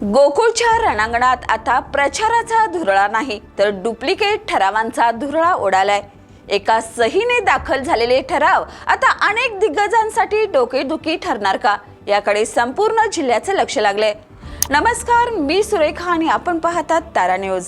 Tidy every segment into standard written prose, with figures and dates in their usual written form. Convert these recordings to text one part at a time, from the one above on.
गोकुळच्या रणांगणात आता प्रचाराचा धुरळा नाही तर डुप्लिकेट ठरावांचा धुरळा उडालाय। एका सहीने दाखल झालेले ठराव आता अनेक दिग्गजांसाठी डोकेदुखी ठरणार का, याकडे संपूर्ण जिल्ह्याचे लक्ष लागले। नमस्कार, मी सुरेखा आणि आपण पाहतात तारा न्यूज।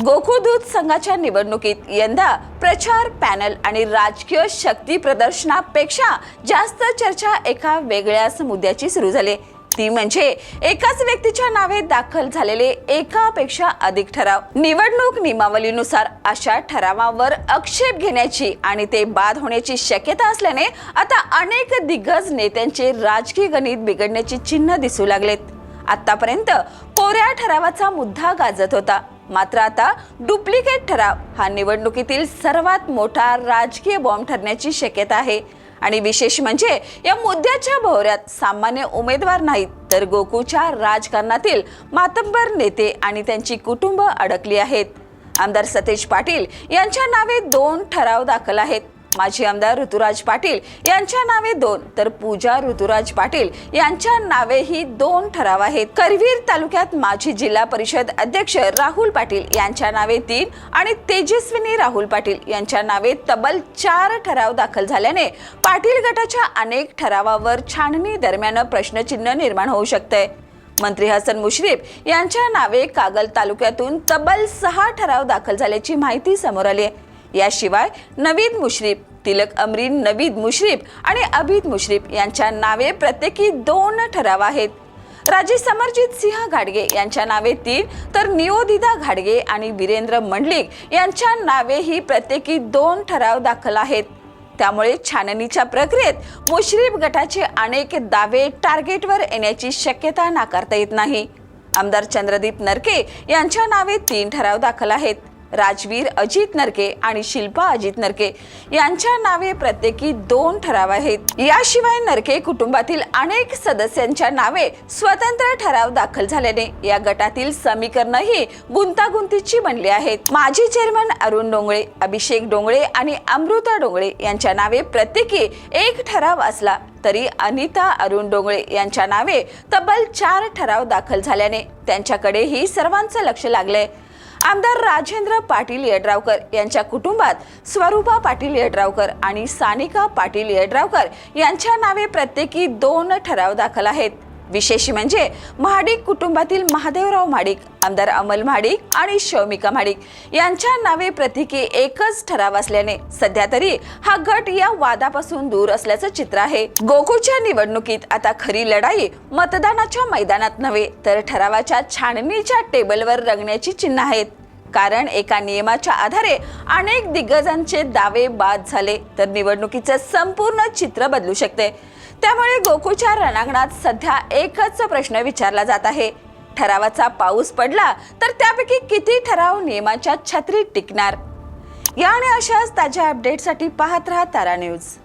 गोकुळ दूध संघाच्या निवडणुकीत यंदा प्रचार पॅनल आणि राजकीय शक्ती प्रदर्शनापेक्षा जास्त चर्चा एका वेगळ्याच मुद्द्याची सुरू झाली, ती म्हणजे एकाच व्यक्तीच्या नावे दाखल झालेले एकापेक्षा अधिक ठराव। निवडणूक नियमावलीनुसार अशा ठरावावर आक्षेप घेण्याची आणि ते बाद होण्याची शक्यता असल्याने आता अनेक दिग्गज नेत्यांचे राजकीय गणित बिघडण्याची चिन्ह दिसू लागलेत। आतापर्यंत कोऱ्या ठरावाचा मुद्दा गाजत होता, मात्र आता डुप्लिकेट ठराव हा निवडणुकीतील सर्वात मोठा राजकीय बॉम्ब ठरण्याची शक्यता आहे। आणि विशेष म्हणजे या मुद्द्याच्या भोवऱ्यात सामान्य उमेदवार नाहीत तर गोकुळच्या राजकारणातील मातब्बर नेते आणि त्यांची कुटुंब अडकली आहेत। आमदार सतेज पाटील यांच्या नावे 2 ठराव दाखल आहेत। माजी आमदार ऋतुराज पाटील यांच्या नावे 2 तर पूजा ऋतुराज पाटील यांच्या नावेही 2 ठराव आहेत। करवीर तालुक्यात माजी जिल्हा परिषद अध्यक्ष राहुल पाटील यांच्या नावे 3 आणि तेजस्विनी राहुल पाटील यांच्या नावे तब्बल 4 ठराव दाखल झाल्याने पाटील गटाच्या अनेक ठरावावर छाननी दरम्यान प्रश्नचिन्ह निर्माण होऊ शकते। मंत्री हसन मुश्रीफ यांच्या नावे कागल तालुक्यातून तब्बल 6 ठराव दाखल झाल्याची माहिती समोर आली आहे। याशिवाय नवीद मुश्रीफ, तिलक अमरीन नवीद मुश्रीफ आणि अभिद मुश्रीफ यांच्या नावे प्रत्येकी 2 ठराव आहेत। राजे समरजित सिंह घाडगे यांच्या नावे 3 तर नियोदिता घाडगे आणि वीरेंद्र मंडलिक यांच्या नावेही प्रत्येकी 2 ठराव दाखल आहेत। त्यामुळे छाननीच्या प्रक्रियेत मुश्रीफ गटाचे अनेक दावे टार्गेटवर येण्याची शक्यता नाकारता येत नाही। आमदार चंद्रदीप नरके यांच्या नावे 3 ठराव दाखल आहेत। राजवीर अजित नरके आणि शिल्पा अजित नरके यांच्या नावे प्रत्येकी 2 ठराव आहेत। याशिवाय नरके कुटुंबातील अनेक सदस्यांच्या नावे स्वतंत्र ठराव दाखल झाल्याने या गटातील समीकरणही गुंतागुंतीची बनली आहेत। माजी चेअरमन अरुण डोंगळे, अभिषेक डोंगळे आणि अमृता डोंगळे यांच्या नावे प्रत्येकी 1 ठराव असला तरी अनिता अरुण डोंगळे यांच्या नावे तब्बल 4 ठराव दाखल झाल्याने त्यांच्याकडेही सर्वांचं लक्ष लागले। आमदार राजेंद्र पाटील यड्रावकर यांच्या कुटुंबात स्वरूपा पाटील यड्रावकर आणि सानिका पाटील यड्रावकर यांच्या नावे प्रत्येकी 2 ठराव दाखल आहेत। विशेष म्हणजे महाडिक कुटुंबातील महादेवराव महाडिक, आमदार अमल महाडिक आणि शौमिका महाडिक यांच्या नावे प्रत्येकी 1च ठराव असल्याने सध्या तरी हा गट या वादापासून दूर असल्याचं चित्र आहे। गोकुळच्या निवडणुकीत आता खरी लढाई मतदानाच्या मैदानात नव्हे तर ठरावाच्या छाननीच्या टेबलवर रंगण्याची चिन्ह आहेत। कारण एका नियमाच्या आधारे अनेक दिग्गजांचे दावे बाद झाले तर निवडणुकीचं संपूर्ण चित्र बदलू शकते। त्यामुळे गोकुळच्या रणांगणात सध्या एकच प्रश्न विचारला जात आहे, ठरावाचा पाऊस पडला तर त्यापैकी किती ठराव नियमाच्या छत्रीत टिकणार? या आणि अशाच ताज्या अपडेटसाठी पाहत रहा तारा न्यूज।